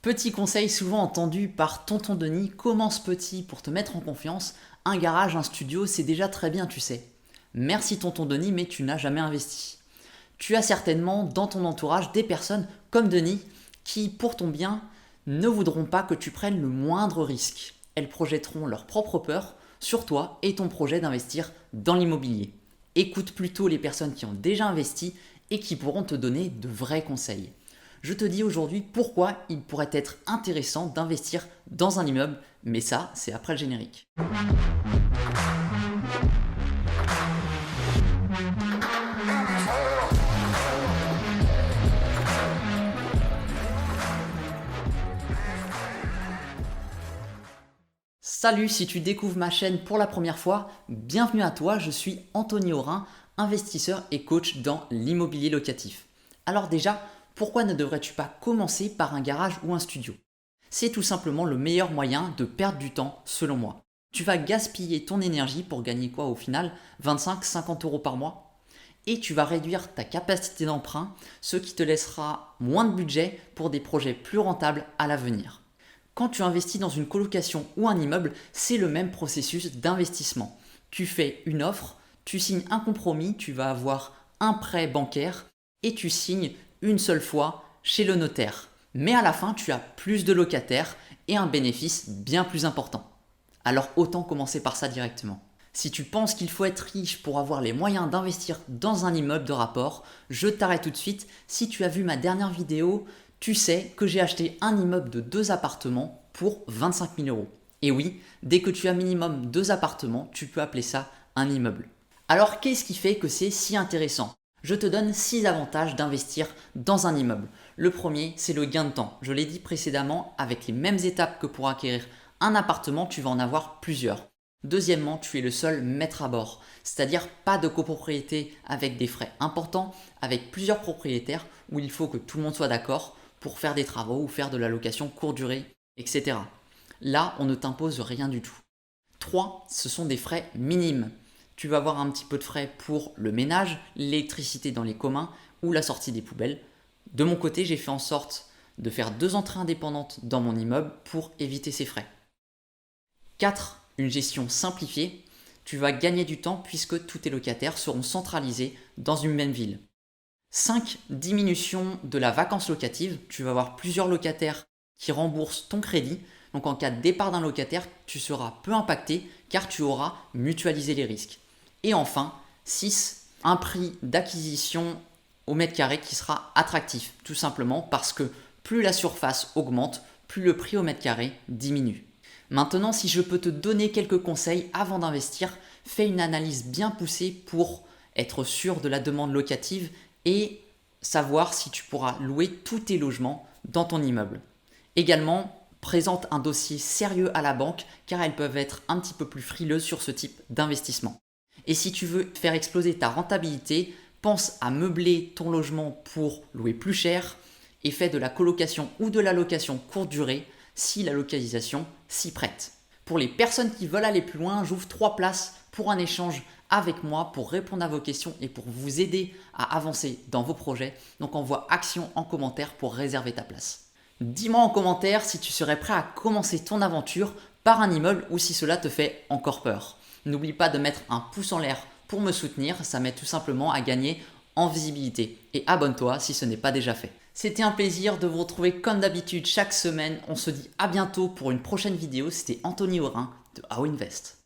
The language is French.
Petit conseil souvent entendu par tonton Denis, commence petit pour te mettre en confiance. Un garage, un studio, c'est déjà très bien, tu sais. Merci tonton Denis, mais tu n'as jamais investi. Tu as certainement dans ton entourage des personnes comme Denis qui, pour ton bien, ne voudront pas que tu prennes le moindre risque. Elles projetteront leur propre peur sur toi et ton projet d'investir dans l'immobilier. Écoute plutôt les personnes qui ont déjà investi et qui pourront te donner de vrais conseils. Je te dis aujourd'hui pourquoi il pourrait être intéressant d'investir dans un immeuble, mais ça, c'est après le générique. Salut, si tu découvres ma chaîne pour la première fois, bienvenue à toi, je suis Anthony Aurin, investisseur et coach dans l'immobilier locatif. Alors déjà, pourquoi ne devrais-tu pas commencer par un garage ou un studio? C'est tout simplement le meilleur moyen de perdre du temps selon moi. Tu vas gaspiller ton énergie pour gagner quoi au final? 25-50 euros par mois? Et tu vas réduire ta capacité d'emprunt, ce qui te laissera moins de budget pour des projets plus rentables à l'avenir. Quand tu investis dans une colocation ou un immeuble, c'est le même processus d'investissement. Tu fais une offre, tu signes un compromis, tu vas avoir un prêt bancaire et tu signes une seule fois chez le notaire. Mais à la fin, tu as plus de locataires et un bénéfice bien plus important. Alors autant commencer par ça directement. Si tu penses qu'il faut être riche pour avoir les moyens d'investir dans un immeuble de rapport, je t'arrête tout de suite. Si tu as vu ma dernière vidéo, tu sais que j'ai acheté un immeuble de 2 appartements pour 25 000 euros. Et oui, dès que tu as minimum 2 appartements, tu peux appeler ça un immeuble. Alors qu'est-ce qui fait que c'est si intéressant? Je te donne 6 avantages d'investir dans un immeuble. Le premier, c'est le gain de temps. Je l'ai dit précédemment, avec les mêmes étapes que pour acquérir un appartement, tu vas en avoir plusieurs. Deuxièmement, tu es le seul maître à bord, c'est-à-dire pas de copropriété avec des frais importants, avec plusieurs propriétaires où il faut que tout le monde soit d'accord pour faire des travaux ou faire de la location courte durée, etc. Là, on ne t'impose rien du tout. 3. Ce sont des frais minimes. Tu vas avoir un petit peu de frais pour le ménage, l'électricité dans les communs ou la sortie des poubelles. De mon côté, j'ai fait en sorte de faire 2 entrées indépendantes dans mon immeuble pour éviter ces frais. 4. Une gestion simplifiée. Tu vas gagner du temps puisque tous tes locataires seront centralisés dans une même ville. 5. Diminution de la vacance locative. Tu vas avoir plusieurs locataires qui remboursent ton crédit. Donc en cas de départ d'un locataire, tu seras peu impacté car tu auras mutualisé les risques. Et enfin, 6. Un prix d'acquisition au mètre carré qui sera attractif. Tout simplement parce que plus la surface augmente, plus le prix au mètre carré diminue. Maintenant, si je peux te donner quelques conseils avant d'investir, fais une analyse bien poussée pour être sûr de la demande locative et savoir si tu pourras louer tous tes logements dans ton immeuble. Également, présente un dossier sérieux à la banque car elles peuvent être un petit peu plus frileuses sur ce type d'investissement. Et si tu veux faire exploser ta rentabilité, pense à meubler ton logement pour louer plus cher et fais de la colocation ou de la location courte durée si la localisation s'y prête. Pour les personnes qui veulent aller plus loin, j'ouvre 3 places pour un échange avec moi pour répondre à vos questions et pour vous aider à avancer dans vos projets. Donc envoie action en commentaire pour réserver ta place. Dis-moi en commentaire si tu serais prêt à commencer ton aventure par un immeuble ou si cela te fait encore peur. N'oublie pas de mettre un pouce en l'air pour me soutenir, ça m'aide tout simplement à gagner en visibilité. Et abonne-toi si ce n'est pas déjà fait. C'était un plaisir de vous retrouver comme d'habitude chaque semaine. On se dit à bientôt pour une prochaine vidéo. C'était Anthony Aurin de How Invest.